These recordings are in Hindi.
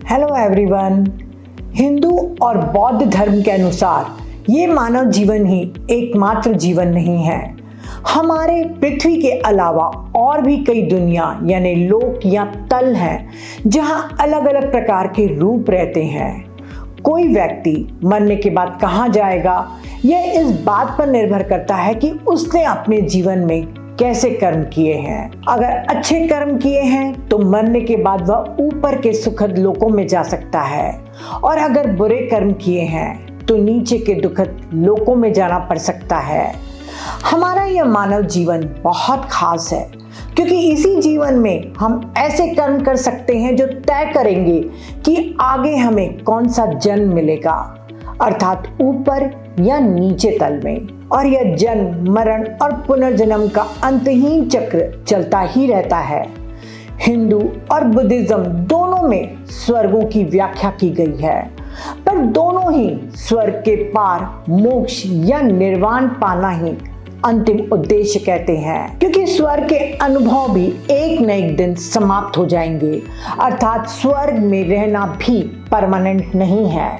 Hello everyone. हिंदू और बौद्ध धर्म के अनुसार ये मानव जीवन ही एकमात्र जीवन नहीं है। हमारे पृथ्वी के अलावा और भी कई दुनिया यानी लोक या तल हैं जहां अलग अलग प्रकार के रूप रहते हैं। कोई व्यक्ति मरने के बाद कहाँ जाएगा यह इस बात पर निर्भर करता है कि उसने अपने जीवन में कैसे कर्म किए हैं। अगर अच्छे कर्म किए हैं तो मरने के बाद वह ऊपर के सुखद लोकों में जा सकता है, और अगर बुरे कर्म किए हैं तो नीचे के दुखद लोकों में जाना पड़ सकता है। हमारा यह मानव जीवन बहुत खास है क्योंकि इसी जीवन में हम ऐसे कर्म कर सकते हैं जो तय करेंगे कि आगे हमें कौन सा जन्म मिलेगा, अर्थात ऊपर या नीचे तल में। और यह जन्म मरण और पुनर्जन्म का अंतहीन चक्र चलता ही रहता है। हिंदू और बुद्धिज्म दोनों में स्वर्गों की व्याख्या की गई है, पर दोनों ही स्वर्ग के पार मोक्ष या निर्वाण पाना ही अंतिम उद्देश्य कहते हैं, क्योंकि स्वर्ग के अनुभव भी एक न एक दिन समाप्त हो जाएंगे। अर्थात स्वर्ग में रहना भी परमानेंट नहीं है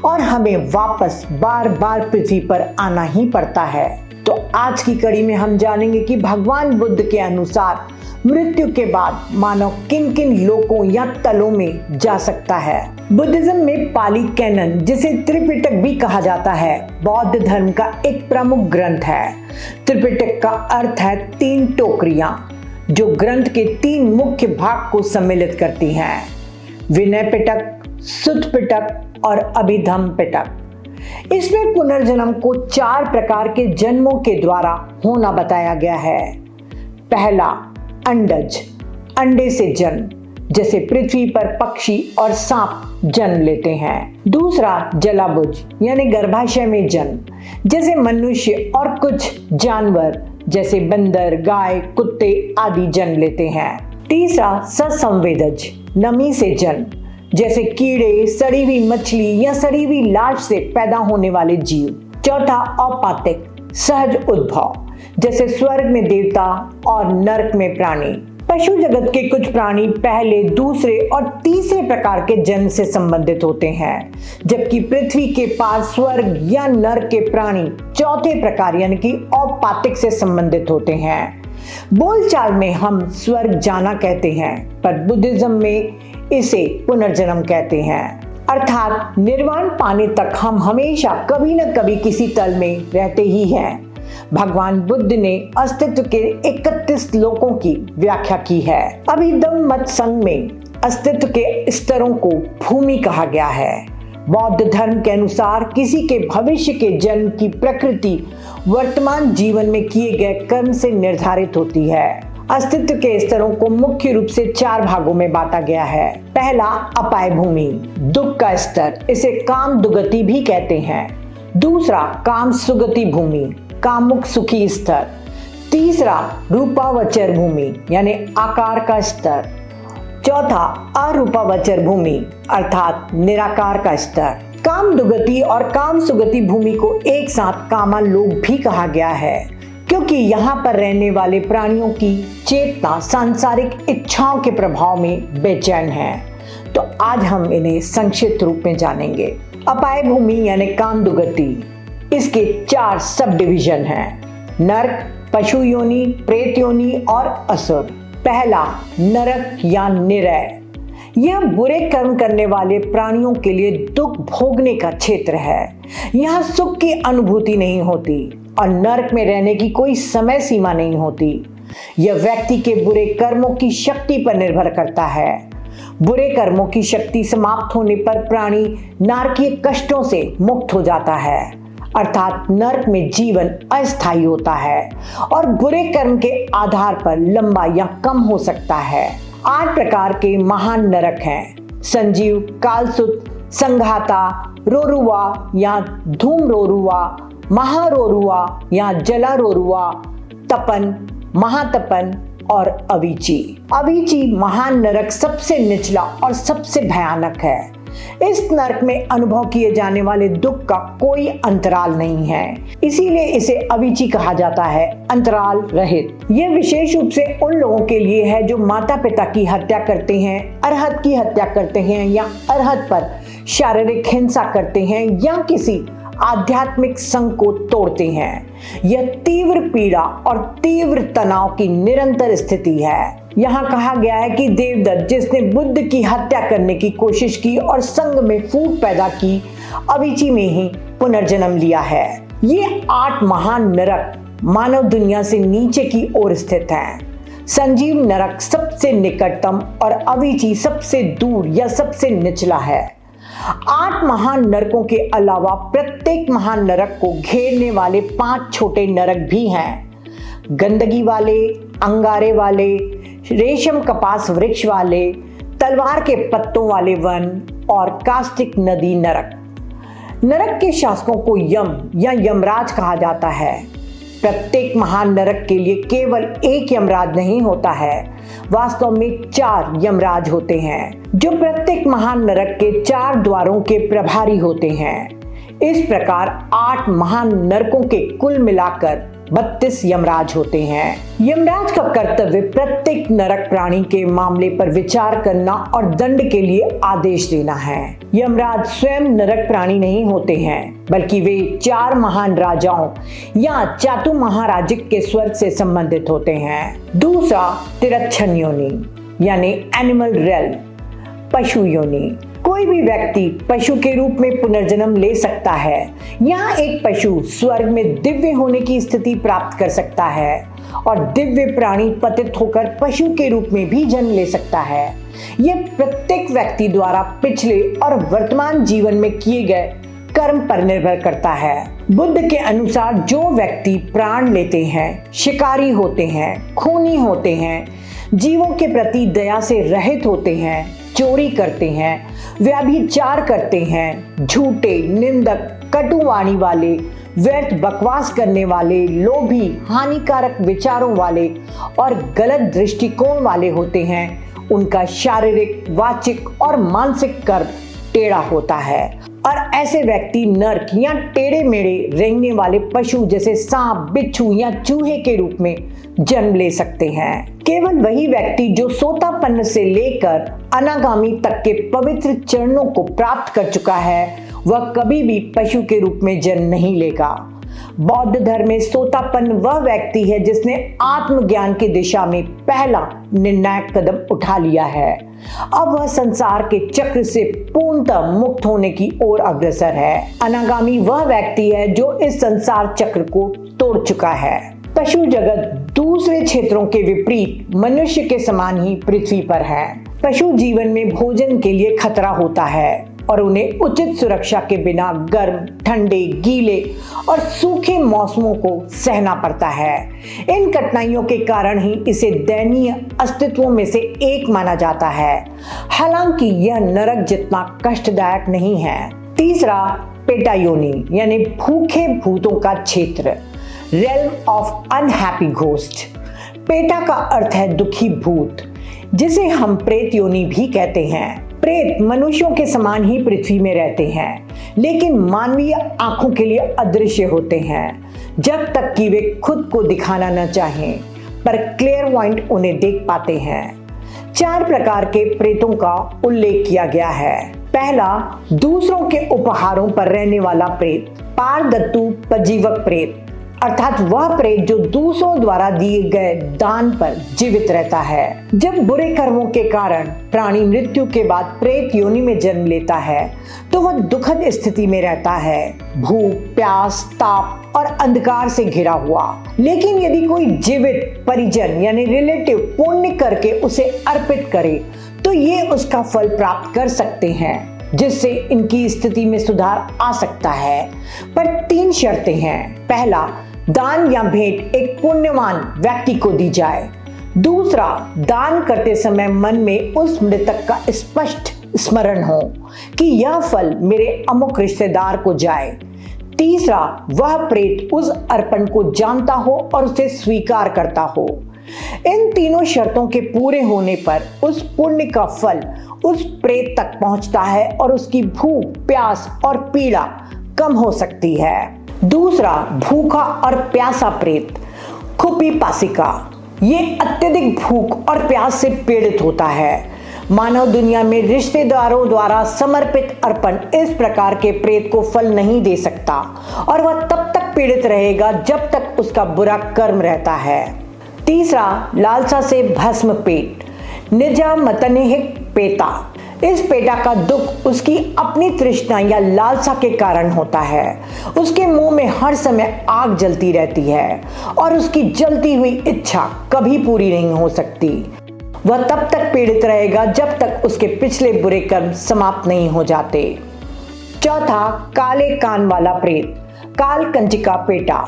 और हमें वापस बार बार पृथ्वी पर आना ही पड़ता है। तो आज की कड़ी में हम जानेंगे कि भगवान बुद्ध के अनुसार मृत्यु के बाद मानव किन किन लोकों या तलों में जा सकता है। बुद्धिज्म में पाली कैनन, जिसे त्रिपिटक भी कहा जाता है, बौद्ध धर्म का एक प्रमुख ग्रंथ है। त्रिपिटक का अर्थ है 3 टोकरियां, जो ग्रंथ के 3 मुख्य भाग को सम्मिलित करती हैं: विनय पिटक, सुत्त पिटक और अभिधम्म पिटक। इसमें पुनर्जन्म को 4 प्रकार के जन्मों के द्वारा होना बताया गया है। पहला, अंडज, अंडे से जन्म, जैसे पृथ्वी पर पक्षी और सांप जन्म लेते हैं। दूसरा, जलाबुज यानी गर्भाशय में जन्म, जैसे मनुष्य और कुछ जानवर जैसे बंदर, गाय, कुत्ते आदि जन्म लेते हैं। तीसरा, ससंवेदज, नमी से जन्म, जैसे कीड़े, सड़ी हुई मछली या सड़ी हुई लाश से पैदा होने वाले जीव। चौथा, औपातिक, सहज उद्भव, जैसे स्वर्ग में देवता और नरक में प्राणी। पशु जगत के कुछ प्राणी पहले, दूसरे और तीसरे प्रकार के जन्म से संबंधित होते हैं, जबकि पृथ्वी के पार स्वर्ग या नरक के प्राणी चौथे प्रकार यानी कि औपातिक से संबंधित होते हैं। बोलचाल में हम स्वर्ग जाना कहते हैं, पर बुद्धिज्म में इसे पुनर्जन्म कहते हैं। अर्थात निर्वाण पाने तक हम हमेशा कभी न कभी किसी तल में रहते ही हैं। भगवान बुद्ध ने अस्तित्व के 31 लोकों की व्याख्या की है। अभिधम्म मत संघ में अस्तित्व के स्तरों को भूमि कहा गया है। बौद्ध धर्म के अनुसार किसी के भविष्य के जन्म की प्रकृति वर्तमान जीवन में किए गए कर्म से निर्धारित होती है। अस्तित्व के स्तरों को मुख्य रूप से 4 भागों में बांटा गया है। पहला, अपाय भूमि, दुख का स्तर, इसे काम दुगति भी कहते हैं। दूसरा, काम सुगति भूमि, कामुक सुखी स्तर। तीसरा, रूपावचर भूमि यानी आकार का स्तर। चौथा, अरूपावचर भूमि अर्थात निराकार का स्तर। काम दुगति और काम सुगति भूमि को एक साथ कामालोक भी कहा गया है, क्योंकि यहाँ पर रहने वाले प्राणियों की चेतना सांसारिक इच्छाओं के प्रभाव में बेचैन है। तो आज हम इन्हें संक्षिप्त रूप में जानेंगे। अपाय भूमि यानी काम दुगति, इसके 4 सब डिवीजन हैं: नरक, पशु योनि, प्रेत योनि और असुर। पहला, नरक या निरय, यह बुरे कर्म करने वाले प्राणियों के लिए दुख भोगने का क्षेत्र है। यहाँ सुख की अनुभूति नहीं होती और नरक में रहने की कोई समय सीमा नहीं होती। यह व्यक्ति के बुरे कर्मों की शक्ति पर निर्भर करता है। बुरे कर्मों की शक्ति समाप्त होने पर प्राणी नारकीय कष्टों से मुक्त हो जाता है, अर्थात नरक में जीवन अस्थायी होता है और बुरे कर्म के आधार पर लंबा या कम हो सकता है। 8 प्रकार के महान नरक हैं: संजीव, कालसुत, संघाता, रोरुआ या धूम रोरुआ, महारोरुआ या जला रोरुआ, तपन, महातपन और अवीची। अवीची महान नरक सबसे निचला और सबसे भयानक है। इस नरक में अनुभव किए जाने वाले दुख का कोई अंतराल नहीं है, इसीलिए इसे अविची कहा जाता है, अंतराल रहित। यह विशेष रूप से उन लोगों के लिए है जो माता पिता की हत्या करते हैं, अरहत की हत्या करते हैं या अरहत पर शारीरिक हिंसा करते हैं या किसी आध्यात्मिक संघ को तोड़ते हैं। यह तीव्र पीड़ा और तीव्र तनाव की निरंतर स्थिति है। यहाँ कहा गया है कि देवदत्त जिसने बुद्ध की हत्या करने की कोशिश की और संघ में फूट पैदा की, अविची में ही पुनर्जन्म लिया है। ये 8 महान नरक मानव दुनिया से नीचे की ओर स्थित हैं। संजीव नरक सबसे निकटतम और अविची सबसे दूर या सबसे निचला है। 8 महान नरकों के अलावा प्रत्येक महान नरक को घेरने वाले 5 छोटे नरक भी हैं। गंदगी वाले, अंगारे वाले, रेशम कपास वृक्ष वाले, तलवार के पत्तों वाले वन और कास्टिक नदी नरक। नरक के शासकों को यम या यमराज कहा जाता है। प्रत्येक महान नरक के लिए केवल एक यमराज नहीं होता है, वास्तव में 4 यमराज होते हैं जो प्रत्येक महान नरक के 4 द्वारों के प्रभारी होते हैं। इस प्रकार 8 महान नरकों के कुल मिलाकर 32 यमराज होते हैं। यमराज का कर्तव्य प्रत्येक नरक प्राणी के मामले पर विचार करना और दंड के लिए आदेश देना है। यमराज स्वयं नरक प्राणी नहीं होते हैं, बल्कि वे 4 महान राजाओं या चातु महाराजिक के स्वर्ग से संबंधित होते हैं। दूसरा, तिरच्छन योनि यानी एनिमल रेल्म, पशु योनि। कोई भी व्यक्ति पशु के रूप में पुनर्जन्म ले सकता है। यहाँ एक पशु स्वर्ग में दिव्य होने की स्थिति प्राप्त कर सकता है और दिव्य प्राणी पतित होकर पशु के रूप में भी जन्म ले सकता है। यह प्रत्येक व्यक्ति द्वारा पिछले और वर्तमान जीवन में किए गए कर्म पर निर्भर करता है। बुद्ध के अनुसार जो व्यक्ति प्राण लेते हैं, शिकारी होते हैं, खूनी होते हैं, जीवों के प्रति दया से रहित होते हैं, चोरी करते हैं, व्यभिचार करते हैं, झूठे, निंदक, कटुवाणी वाले, व्यर्थ बकवास करने वाले, लोभी, हानिकारक विचारों वाले और गलत दृष्टिकोण वाले होते हैं, उनका शारीरिक, वाचिक और मानसिक कर्म टेढ़ा होता है और ऐसे व्यक्ति नरक या टेढ़े मेढ़े रेंगने वाले पशु जैसे सांप, बिच्छू या चूहे के रूप में जन्म ले सकते हैं। केवल वही व्यक्ति जो सोतापन्न से लेकर अनागामी तक के पवित्र चरणों को प्राप्त कर चुका है, वह कभी भी पशु के रूप में जन्म नहीं लेगा। बौद्ध धर्म में सोतापन्न वह व्यक्ति है जिसने आत्मज्ञान की दिशा में पहला निर्णायक कदम उठा लिया है। अब वह संसार के चक्र से पूर्णतः मुक्त होने की ओर अग्रसर है। अनागामी वह व्यक्ति है जो इस संसार चक्र को तोड़ चुका है। पशु जगत दूसरे क्षेत्रों के विपरीत मनुष्य के समान ही पृथ्वी पर है। पशु जीवन में भोजन के लिए खतरा होता है और उन्हें उचित सुरक्षा के बिना गर्म, ठंडे, गीले और सूखे मौसमों को सहना पड़ता है। इन कठिनाइयों के कारण ही इसे दयनीय अस्तित्वों में से एक माना जाता है, हालांकि यह नरक जितना कष्टदायक नहीं है। तीसरा, पेटा योनि यानी भूखे भूतों का क्षेत्र, realm of unhappy ghost. PETA का अर्थ है दुखी भूत, जिसे हम प्रेत योनि भी कहते हैं। प्रेत मनुष्यों के समान ही पृथ्वी में रहते हैं, लेकिन मानवीय आंखों के लिए अदृश्य होते हैं, जब तक कि वे खुद को दिखाना न चाहें, पर क्लेयरवॉइंट उन्हें देख पाते हैं। 4 प्रकार के प्रेतों का उल्लेख किया गया है। पहला, दूसरों के उपहारों पर रहने वाला प्रेत, पारदत्तु पजीवक प्रेत, अर्थात वह प्रेत जो दूसरों द्वारा दिए गए दान पर जीवित रहता है। जब बुरे कर्मों के कारण प्राणी मृत्यु के बाद प्रेत योनि में जन्म लेता है तो वह दुखद स्थिति में रहता है, भूख, प्यास, ताप और अंधकार से घिरा हुआ। लेकिन यदि कोई जीवित परिजन यानी रिलेटिव पुण्य करके उसे अर्पित करे तो ये उसका फल प्राप्त कर सकते हैं, जिससे इनकी स्थिति में सुधार आ सकता है। पर 3 शर्तें हैं। पहला, दान या भेंट एक पुण्यवान व्यक्ति को दी जाए। दूसरा, दान करते समय मन में उस मृतक का स्पष्ट स्मरण हो कि यह फल मेरे अमुक रिश्तेदार को जाए। तीसरा, वह प्रेत उस अर्पण को जानता हो और उसे स्वीकार करता हो। इन तीनों शर्तों के पूरे होने पर उस पुण्य का फल उस प्रेत तक पहुंचता है और उसकी भूख, प्यास और पीड़ा कम हो सकती है। दूसरा, भूखा और प्यासा प्रेत, खुपी पासिका। ये अत्यधिक भूख और प्यास से पीड़ित होता है। मानव दुनिया में रिश्तेदारों द्वारा समर्पित अर्पण इस प्रकार के प्रेत को फल नहीं दे सकता और वह तब तक पीड़ित रहेगा जब तक उसका बुरा कर्म रहता है। तीसरा, लालसा से भस्म पेट, निजा मतनिहिक पेता। इस पेटा का दुख उसकी अपनी तृष्णा या लालसा के कारण होता है। उसके मुंह में हर समय आग जलती रहती है और उसकी जलती हुई इच्छा कभी पूरी नहीं हो सकती। वह तब तक पीड़ित रहेगा जब तक उसके पिछले बुरे कर्म समाप्त नहीं हो जाते। चौथा, काले कान वाला प्रेत, काल कंचिका पेटा।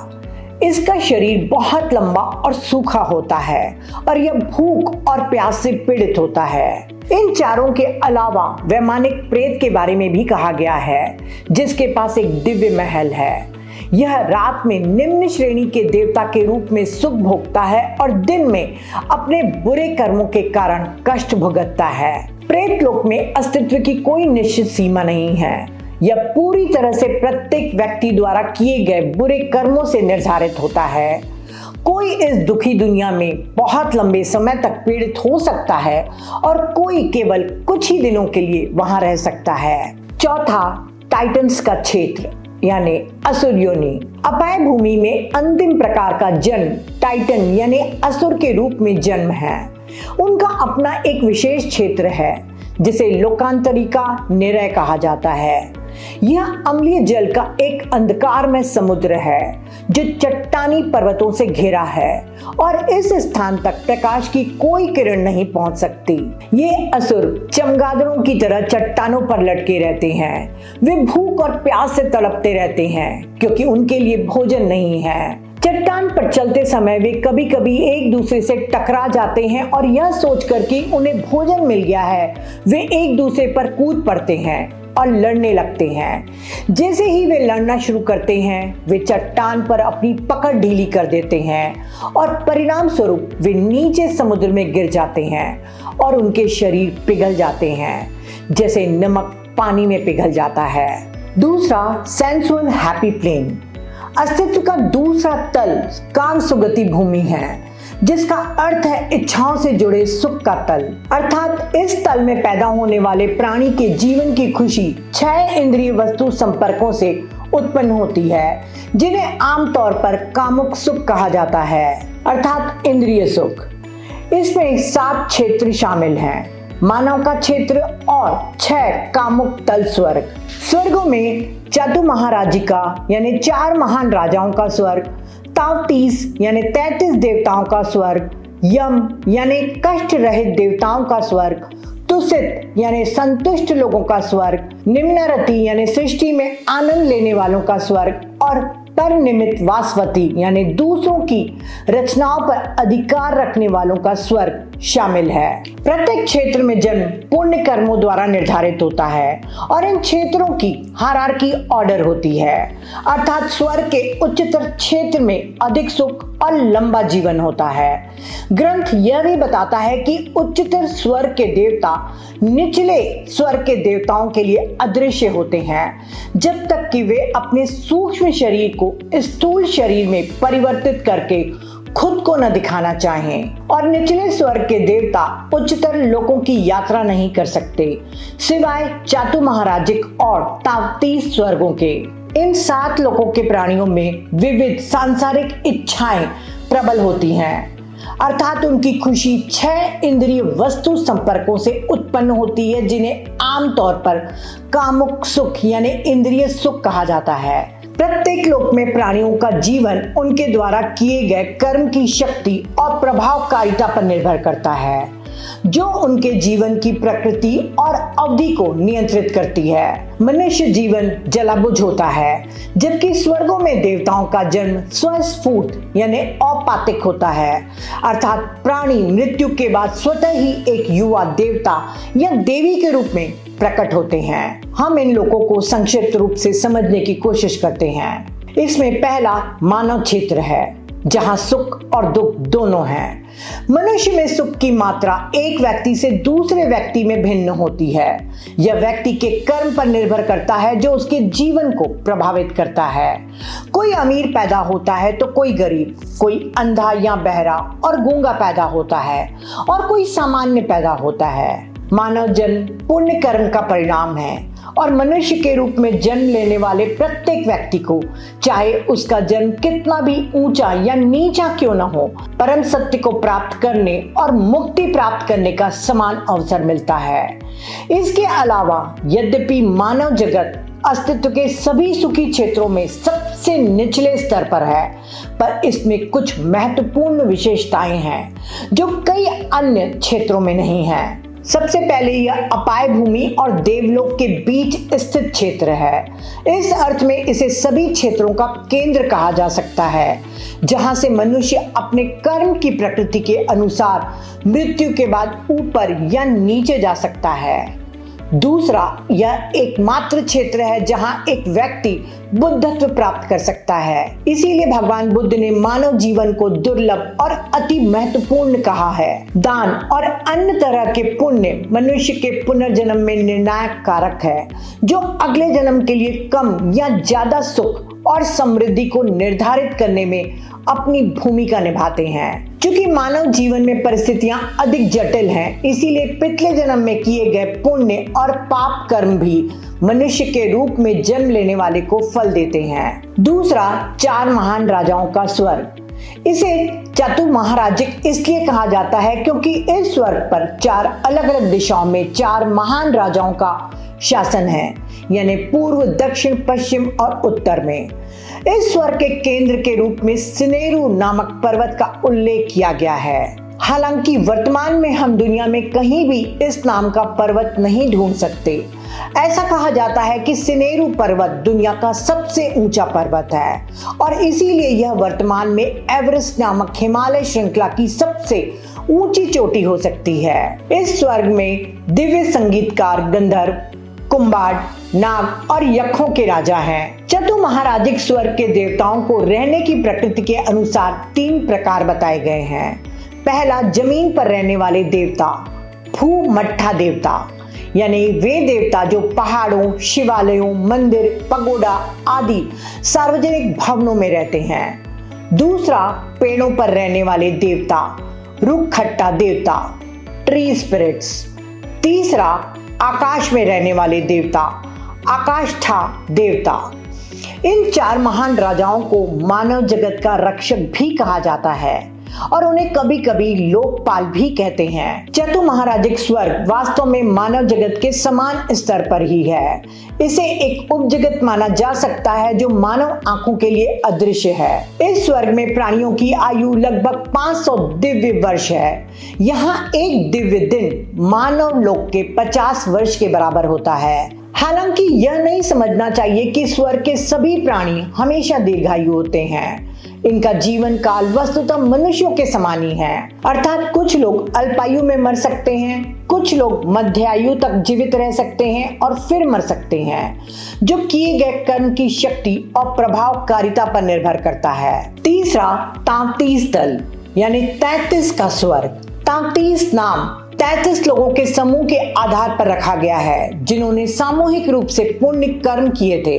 इसका शरीर बहुत लंबा और सूखा होता है और यह भूख और प्यास से पीड़ित होता है। इन चारों के अलावा वैमानिक प्रेत के बारे में भी कहा गया है, जिसके पास एक दिव्य महल है। यह रात में निम्न श्रेणी के देवता के रूप में सुख भोगता है और दिन में अपने बुरे कर्मों के कारण कष्ट भुगतता है। प्रेत लोक में अस्तित्व की कोई निश्चित सीमा नहीं है। यह पूरी तरह से प्रत्येक व्यक्ति द्वारा किए गए बुरे कर्मों से निर्धारित होता है। कोई इस दुखी दुनिया में बहुत लंबे समय तक पीड़ित हो सकता है और कोई केवल कुछ ही दिनों के लिए वहां रह सकता है। चौथा, टाइटन्स का क्षेत्र यानी असुर योनि। अपाय भूमि में अंतिम प्रकार का जन्म टाइटन यानी असुर के रूप में जन्म है। उनका अपना एक विशेष क्षेत्र है जिसे लोकांतरिका निरय कहा जाता है। यह अम्लीय जल का एक अंधकारमय समुद्र है जो चट्टानी पर्वतों से घिरा है और इस स्थान तक प्रकाश की कोई किरण नहीं पहुंच सकती। ये असुर चमगादड़ों की तरह चट्टानों पर लटके रहते हैं। वे भूख और प्यास से तड़पते रहते हैं क्योंकि उनके लिए भोजन नहीं है। चट्टान पर चलते समय वे कभी कभी एक दूसरे से टकरा जाते हैं और यह सोचकर कि उन्हें भोजन मिल गया है, वे एक दूसरे पर कूद पड़ते हैं और लड़ने लगते हैं। जैसे ही वे लड़ना शुरू करते हैं, वे चट्टान पर अपनी पकड़ ढीली कर देते हैं और परिणाम स्वरूप वे नीचे समुद्र में गिर जाते हैं और उनके शरीर पिघल जाते हैं, जैसे नमक पानी में पिघल जाता है। दूसरा, सेंसुअल हैप्पी प्लेन। अस्तित्व का दूसरा तल काम सुगति भूमि है, जिसका अर्थ है इच्छाओं से जुड़े सुख का तल। अर्थात इस तल में पैदा होने वाले प्राणी के जीवन की खुशी 6 इंद्रिय वस्तु संपर्कों से उत्पन्न होती है, जिन्हें आमतौर पर कामुक सुख कहा जाता है, अर्थात इंद्रिय सुख। इसमें 7 क्षेत्र शामिल हैं, मानव का क्षेत्र और 6 कामुक तल स्वर्ग। स्वर्गों में चातु महाराजिका यानी 4 महान राजाओं का स्वर्ग, तावतीस यानी 33 देवताओं का स्वर्ग, यम यानी कष्ट रहित देवताओं का स्वर्ग, तुसित यानी संतुष्ट लोगों का स्वर्ग, निम्नरति यानी सृष्टि में आनंद लेने वालों का स्वर्ग और पर निमित्त वासवती यानी दूसरों की रचनाओं पर अधिकार रखने वालों का स्वर्ग शामिल है। प्रत्येक क्षेत्र में जन्म पुण्य कर्मों द्वारा निर्धारित होता है और इन क्षेत्रों की हायरार्की ऑर्डर होती है, अर्थात स्वर्ग के उच्चतर क्षेत्र में अधिक सुख और लंबा जीवन होता है। ग्रंथ यह भी बताता है कि उच्चतर स्वर्ग के देवता निचले स्वर्ग के देवताओं के लिए अदृश्य होते हैं जब तक कि वे अपने सूक्ष्म शरीर को स्थूल शरीर में परिवर्तित करके खुद को न दिखाना चाहें, और निचले स्वर्ग के देवता उच्चतर लोकों की यात्रा नहीं कर सकते सिवाय चातु महाराजिक और तावतीस स्वर्गों के। इन 7 लोकों के प्राणियों में विविध सांसारिक इच्छाएं प्रबल होती हैं, अर्थात उनकी खुशी 6 इंद्रिय वस्तु संपर्कों से उत्पन्न होती है, जिन्हें आमतौर पर कामुक सुख यानी इंद्रिय सुख कहा जाता है। प्रत्येक लोक में प्राणियों का जीवन उनके द्वारा किए गए कर्म की शक्ति और प्रभावकारिता पर निर्भर करता है, जो उनके जीवन की प्रकृति और अवधि को नियंत्रित करती है। मनुष्य जीवन जलाबुझ होता है, जबकि स्वर्गों में देवताओं का जन्म स्वस्फूर्त यानी औपातिक होता है, अर्थात प्राणी मृत्यु के बाद स्वतः ही एक युवा देवता या देवी के रूप में प्रकट होते हैं। हम इन लोगों को संक्षिप्त रूप से समझने की कोशिश करते हैं। इसमें पहला मानव क्षेत्र है, जहां सुख और दुख दोनों हैं। मनुष्य में सुख की मात्रा एक व्यक्ति से दूसरे व्यक्ति में भिन्न होती है। यह व्यक्ति के कर्म पर निर्भर करता है जो उसके जीवन को प्रभावित करता है। कोई अमीर पैदा होता है तो कोई गरीब, कोई अंधा या बहरा और गूंगा पैदा होता है और कोई सामान्य पैदा होता है। मानव जन्म पुण्य कर्म का परिणाम है और मनुष्य के रूप में जन्म लेने वाले प्रत्येक व्यक्ति को, चाहे उसका जन्म कितना भी ऊंचा या नीचा क्यों न हो, परम सत्य को प्राप्त करने और मुक्ति प्राप्त करने का समान अवसर मिलता है। इसके अलावा यद्यपि मानव जगत अस्तित्व के सभी सुखी क्षेत्रों में सबसे निचले स्तर पर है, पर इसमें कुछ महत्वपूर्ण विशेषताएं हैं जो कई अन्य क्षेत्रों में नहीं है। सबसे पहले यह अपाय भूमि और देवलोक के बीच स्थित क्षेत्र है। इस अर्थ में इसे सभी क्षेत्रों का केंद्र कहा जा सकता है, जहां से मनुष्य अपने कर्म की प्रकृति के अनुसार मृत्यु के बाद ऊपर या नीचे जा सकता है। दूसरा, यह एकमात्र क्षेत्र है जहां एक व्यक्ति बुद्धत्व प्राप्त कर सकता है। इसीलिए भगवान बुद्ध ने मानव जीवन को दुर्लभ और अति महत्वपूर्ण कहा है। दान और अन्य तरह के पुण्य मनुष्य के पुनर्जन्म में निर्णायक कारक है, जो अगले जन्म के लिए कम या ज्यादा सुख और समृद्धि को निर्धारित करने में अपनी भूमिका निभाते हैं। क्योंकि मानव जीवन में परिस्थितियां अधिक जटिल हैं, इसीलिए पिछले जन्म में किए गए पुण्य और पाप कर्म भी मनुष्य के रूप में जन्म लेने वाले को फल देते हैं। दूसरा, 4 महान राजाओं का स्वर्ग। इसे चतु महाराजिक इसलिए कहा जाता है क्योंकि इस स्वर्ग पर 4 अलग अलग दिशाओं में 4 महान राजाओं का शासन है, यानी पूर्व, दक्षिण, पश्चिम और उत्तर में। इस स्वर्ग के केंद्र के रूप में सिनेरु नामक पर्वत का उल्लेख किया गया है। हालांकि वर्तमान में हम दुनिया में कहीं भी इस नाम का पर्वत नहीं ढूंढ सकते। ऐसा कहा जाता है कि सिनेरु पर्वत दुनिया का सबसे ऊंचा पर्वत है और इसीलिए यह वर्तमान में एवरेस्ट नामक हिमालय श्रृंखला की सबसे ऊंची चोटी हो सकती है। इस स्वर्ग में दिव्य संगीतकार, गंधर्व, कुम्भाड़, नाग और यक्षों के राजा हैं। चतु महाराजिक स्वर्ग के देवताओं को रहने की प्रकृति के अनुसार 3 प्रकार बताए गए हैं। पहला, जमीन पर रहने वाले देवता, भूमट्ठा देवता, यानी वे देवता जो पहाड़ों, शिवालयों, मंदिर, पगोडा आदि सार्वजनिक भवनों में रहते हैं। दूसरा, पेड़ों पर रहने वाले देवता, रुखखट्टा देवता, ट्री स्पिरिट्स। तीसरा, आकाश में रहने वाले देवता, आकाशठा देवता। इन 4 महान राजाओं को मानव जगत का रक्षक भी कहा जाता है और उन्हें कभी कभी लोकपाल भी कहते हैं। चतु महाराजिक स्वर्ग वास्तव में मानव जगत के समान स्तर पर ही है। इसे एक उपजगत माना जा सकता है जो मानव आंखों के लिए अदृश्य है। इस स्वर्ग में प्राणियों की आयु लगभग 500 दिव्य वर्ष है। यहाँ एक दिव्य दिन मानव लोक के 50 वर्ष के बराबर होता है। हालांकि यह नहीं समझना चाहिए कि स्वर्ग के सभी प्राणी हमेशा दीर्घायु होते हैं। इनका जीवन काल वस्तुतः मनुष्यों के समान ही है, अर्थात कुछ लोग अल्पायु में मर सकते हैं, कुछ लोग मध्यायु तक जीवित रह सकते हैं और फिर मर सकते हैं, जो किए गए कर्म की शक्ति और प्रभावकारिता पर निर्भर करता है। तीसरा, 33 दल यानी 33 का स्वर्ग। 33 नाम 33 लोगों के समूह के आधार पर रखा गया है जिन्होंने सामूहिक रूप से पुण्य कर्म किए थे।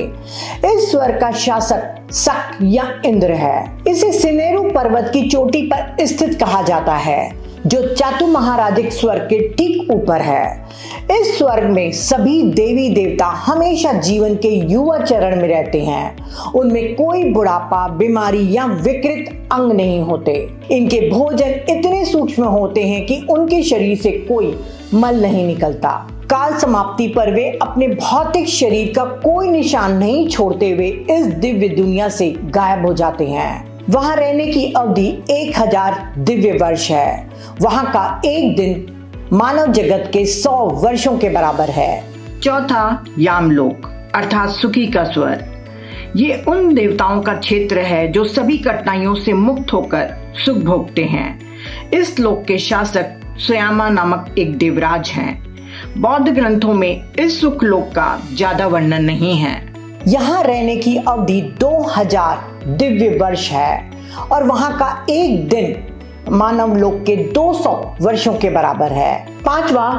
इस स्वर्ग का शासक शक या इंद्र है। इसे सिनेरु पर्वत की चोटी पर स्थित कहा जाता है, जो चतु महाराजिक स्वर्ग के ठीक ऊपर है। इस स्वर्ग में सभी देवी देवता हमेशा जीवन के युवा चरण में रहते हैं। उनमें कोई बुढ़ापा, बीमारी या विकृत अंग नहीं होते। इनके भोजन इतने सूक्ष्म होते हैं कि उनके शरीर से कोई मल नहीं निकलता। काल समाप्ति पर वे अपने भौतिक शरीर का कोई निशान नहीं छोड़ते हुए इस दिव्य दुनिया से गायब हो जाते हैं। वहां रहने की अवधि 1000 दिव्य वर्ष है। वहां का एक दिन मानव जगत के 100 वर्षों के बराबर है। चौथा, यामलोक अर्थात सुखी का स्वर्ग। ये उन देवताओं का क्षेत्र है जो सभी कठिनाइयों से मुक्त होकर सुख भोगते हैं। इस लोक के शासक स्वयामा नामक एक देवराज हैं। बौद्ध ग्रंथों में इस सुख लोक का ज्यादा वर्णन नहीं है। यहाँ रहने की अवधि 2000 दिव्य वर्ष है और वहां का एक दिन मानव लोक के 200 वर्षों के बराबर है। 5वां,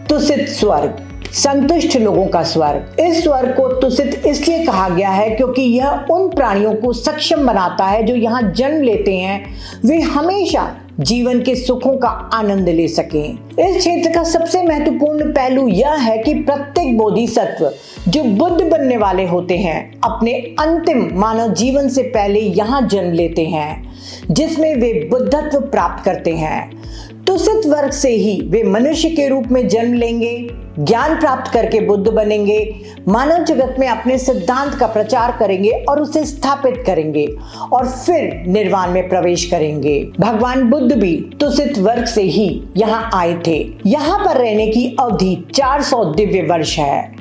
तुसित स्वर्ग, संतुष्ट लोगों का स्वर्ग। इस स्वर्ग को तुसित इसलिए कहा गया है क्योंकि यह उन प्राणियों को सक्षम बनाता है जो यहाँ जन्म लेते हैं वे हमेशा जीवन के सुखों का आनंद ले सकें। इस क्षेत्र का सबसे महत्वपूर्ण पहलू यह है कि प्रत्येक बोधिसत्व जो बुद्ध बनने वाले होते हैं अपने अंतिम मानव जीवन से पहले यहाँ जन्म लेते हैं, जिसमें वे बुद्धत्व प्राप्त करते हैं। तुसित वर्ग से ही वे मनुष्य के रूप में जन्म लेंगे, ज्ञान प्राप्त करके बुद्ध बनेंगे, मानव जगत में अपने सिद्धांत का प्रचार करेंगे और उसे स्थापित करेंगे और फिर निर्वाण में प्रवेश करेंगे। भगवान बुद्ध भी तुसित वर्ग से ही यहाँ आए थे। यहाँ पर रहने की अवधि 400 दिव्य वर्ष है।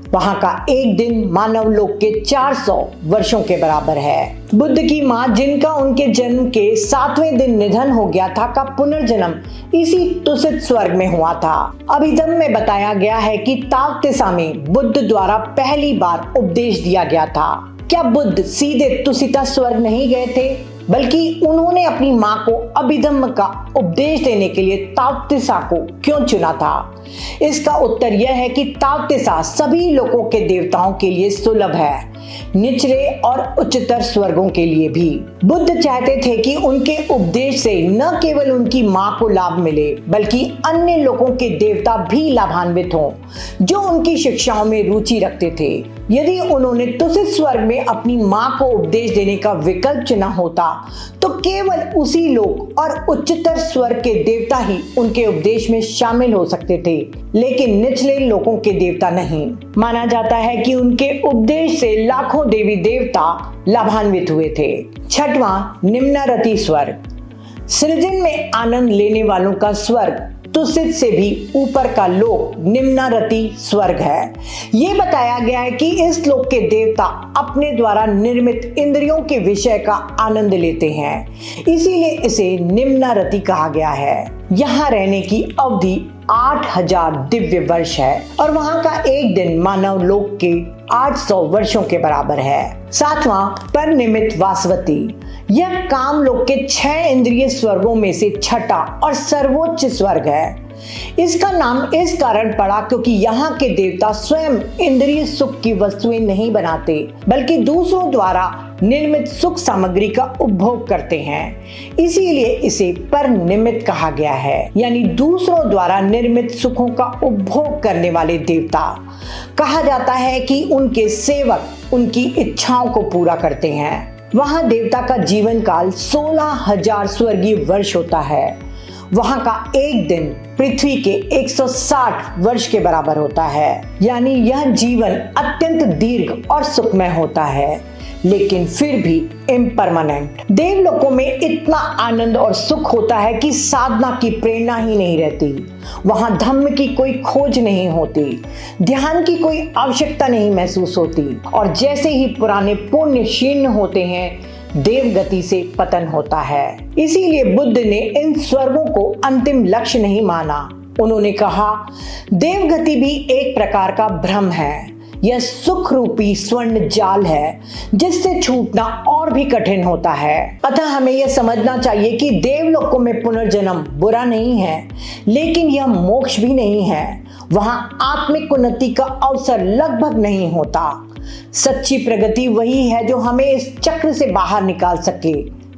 वहां का एक दिन मानव लोक के 400 वर्षों के बराबर है। बुद्ध की माँ, जिनका उनके जन्म के 7वें दिन निधन हो गया था, का पुनर्जन्म इसी तुसित स्वर्ग में हुआ था। अभिधम्म में बताया गया है कि तावतिसा में बुद्ध द्वारा पहली बार उपदेश दिया गया था। क्या बुद्ध सीधे तुसिता स्वर्ग नहीं गए थे, बल्कि उन्होंने अपनी माँ को अभिधम्म का उपदेश देने के लिए तावतिसा को क्यों चुना था? इसका उत्तर यह है कि तावतिसा सभी लोगों के देवताओं के लिए सुलभ है, निचले और उच्चतर स्वर्गों के लिए भी। बुद्ध चाहते थे कि उनके उपदेश से न केवल उनकी माँ को लाभ मिले, बल्कि अन्य लोगों के देवता भी लाभान्वित हों जो उनकी शिक्षाओं में रुचि रखते थे। यदि उन्होंने तुसित स्वर्ग में अपनी माँ को उपदेश देने का विकल्प चुना होता तो केवल उसी लोक और उच्चतर स्वर्ग के देवता ही उनके उपदेश में शामिल हो सकते थे, लेकिन निचले लोकों के देवता नहीं। माना जाता है कि उनके उपदेश से लाखों देवी देवता लाभान्वित हुए थे। 6वां, निम्नारति स्वर्ग, सृजन में आनंद लेने वालों का स्वर्ग तुसित से भी ऊपर का लोक निम्नारति स्वर्ग है। ये बताया गया है कि इस लोक के देवता अपने द्वारा निर्मित इंद्रियों के विषय का आनंद लेते हैं, इसीलिए इसे निम्नारति कहा गया है। यहाँ रहने की अवधि 8000 दिव्य वर्ष है और वहां का एक दिन मानव लोक के 800 वर्षों के बराबर है। 7वां, परनिमित वासवती, यह काम लोक के 6 इंद्रिय स्वर्गों में से छठा और सर्वोच्च स्वर्ग है। इसका नाम इस कारण पड़ा क्योंकि यहाँ के देवता स्वयं इंद्रिय सुख की वस्तुएं नहीं बनाते, बल्कि दूसरों द्वारा निर्मित सुख सामग्री का उपभोग करते हैं। इसीलिए इसे परनिमित कहा गया है, यानी दूसरों द्वारा निर्मित सुखों का उपभोग करने वाले देवता। कहा जाता है कि उनके सेवक उनकी इच्छाओं को पूरा करते हैं। वहां देवता का जीवन काल 16,000 स्वर्गीय वर्ष होता है। वहां का एक दिन पृथ्वी के 160 वर्ष के बराबर होता है, यानी यह जीवन अत्यंत दीर्घ और सुखमय होता है, लेकिन फिर भी इम्परमानेंट। देवलोकों में इतना आनंद और सुख होता है कि साधना की प्रेरणा ही नहीं रहती। वहां धम्म की कोई खोज नहीं होती, ध्यान की कोई आवश्यकता नहीं महसूस होती, और जैसे ही पुराने पुण्य क्षीण होते हैं, देवगति से पतन होता है। इसीलिए बुद्ध ने इन स्वर्गों को अंतिम लक्ष्य नहीं माना। उन्होंने कहा, देवगति भी एक प्रकार का भ्रम है। यह सुख रूपी स्वर्ण जाल है जिससे छूटना और भी कठिन होता है। अतः हमें यह समझना चाहिए कि देवलोकों में पुनर्जन्म बुरा नहीं है, लेकिन यह मोक्ष भी नहीं है। वहां आत्मिक उन्नति का अवसर लगभग नहीं होता। सच्ची प्रगति वही है जो हमें इस चक्र से बाहर निकाल सके,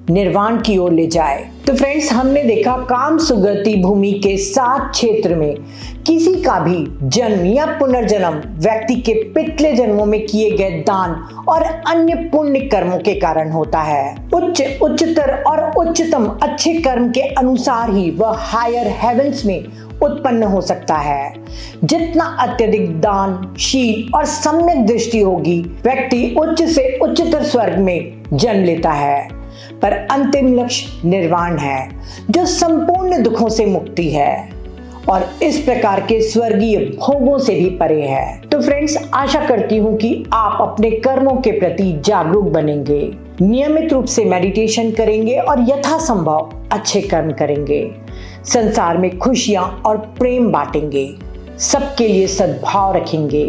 निर्वाण की ओर ले जाए। तो फ्रेंड्स, हमने देखा काम सुगति भूमि के 7 क्षेत्र में किसी का भी जन्म या पुनर्जन्म व्यक्ति के पिछले जन्मों में किए गए दान और अन्य पुण्य कर्मों के कारण होता है। उच्चतर और उच्चतम अच्छे कर्म के अनुसार ही वह हायर हेवंस में उत्पन्न हो सकता है। जितना अत्यधिक दान, शील और सम्यक दृष्टि होगी, व्यक्ति उच्च से उच्चतर स्वर्ग में जन्म लेता है। पर अंतिम लक्ष्य निर्वाण है, जो संपूर्ण दुखों से मुक्ति है और इस प्रकार के स्वर्गीय भोगों से भी परे है। तो फ्रेंड्स, आशा करती हूँ कि आप अपने कर्मों के प्रति जागरूक बनेंगे, नियमित रूप से मेडिटेशन करेंगे और यथासंभव अच्छे कर्म करेंगे, संसार में खुशियां और प्रेम बांटेंगे, सबके लिए सद्भाव रखेंगे,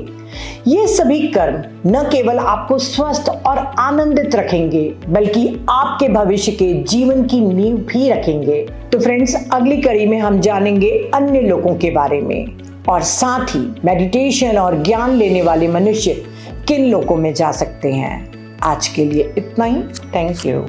ये सभी कर्म न केवल आपको स्वस्थ और आनंदित रखेंगे बल्कि आपके भविष्य के जीवन की नींव भी रखेंगे। तो फ्रेंड्स, अगली कड़ी में हम जानेंगे अन्य लोगों के बारे में और साथ ही मेडिटेशन और ज्ञान लेने वाले मनुष्य किन लोकों में जा सकते हैं। आज के लिए इतना ही। Thank you.